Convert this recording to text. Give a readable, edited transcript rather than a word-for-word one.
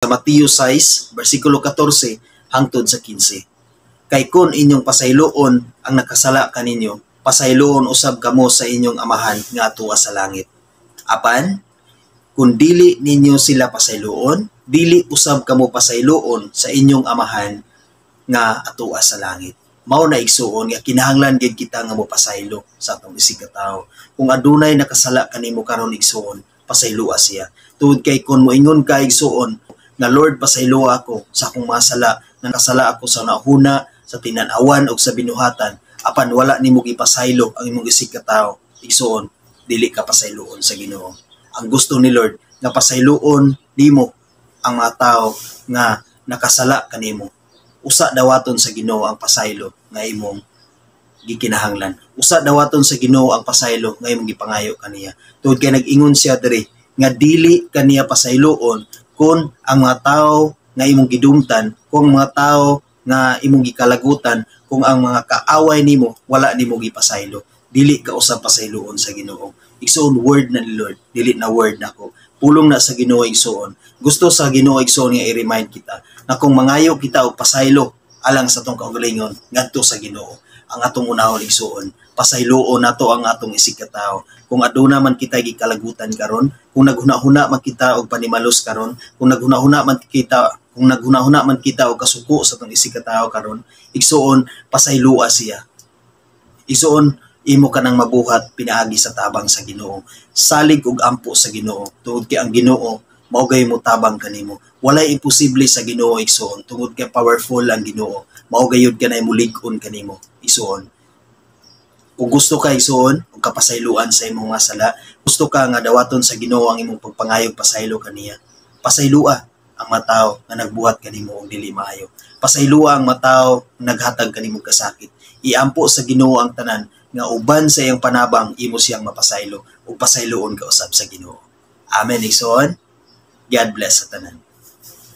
sa Mateo 6, versikulo 14 hangtod sa 15. Kay kun inyong pasayloon ang nakasala kaninyo, pasayloon usab kamo sa inyong amahan nga tuwa sa langit. Apan kung dili ninyo sila pasayloon, dili usab kamo pasayloon sa inyong amahan nga atuwa sa langit. Mao na igsuon nga kinahanglan gid kita nga mopasaylo sa atong isig ka tawo. Kung adunay nakasala kanimo karon igsuon, pasayloa siya. Tungod kay kun moingon ka igsuon nga Lord pasayloa ako sa akong mga sala, nakasala ako sa nahuna, sa tinan-awan o sa binuhatan, apan wala nimo gipasaylo ang imong isig ka tawo, igsuon dili ka pasayloon sa Ginoo. Ang gusto ni Lord nga pasayloon nimo ang mga tawo nga nakasala kanimo. Usa dawaton sa Ginoo ang pasaylo nga imong gikinahanglan. Usa dawaton sa Ginoo ang pasaylo nga imong gipangayo kaniya. Tungod kay nag-ingon siya diri nga dili kaniya pasayloon kung ang mga tawo nga imong gidumtan, kung mga tawo nga imong gikalagutan, kung ang mga kaaway nimo wala nimo gipasaylo. Dili ka usab pasayloon sa Ginoo. Igsuon word na ni Lord, dili na word nako. Pulong na sa Ginoo igsuon. Gusto sa Ginoo igsuon nga i-remind kita na kung mangayo kita og pasaylo alang sa atong kaugalingon ngadto sa Ginoo, ang atong unahon igsuon, pasayloon nato ang atong isig ka tawo. Kung aduna man kita gikalagutan karon, kung naghuna-huna man kita og panimalos karon, kung naghuna-huna man kita og kasuko sa atong isig ka tawo karon, igsuon pasayloa siya. Igsuon imo ka nang mabuhat pinaagi sa tabang sa Ginoo. Salig ug ampo sa Ginoo. Tungod kay ang Ginoo mao gay mo tabang kanimo. Walay imposible sa Ginoo igsuon. Tungod kay powerful ang Ginoo. Mao gayud kanay mulig-on kanimo igsuon. Kung gusto ka igsuon og kapasayloan sa imong mga sala, gusto ka nga dawaton sa Ginoo ang imong pagpangayog pasaylo kaniya, pasayloa ang mga tawo nga nagbuhat kanimo og dili maayo. Pasayloa ang mga tawo naghatag kanimo kasakit. Iampo sa Ginoo ang tanan nga uban sa iyang panabang imo siyang mapasaylo ug pasayloon ka usab sa Ginoo. Amen igsoon. God bless sa tanan.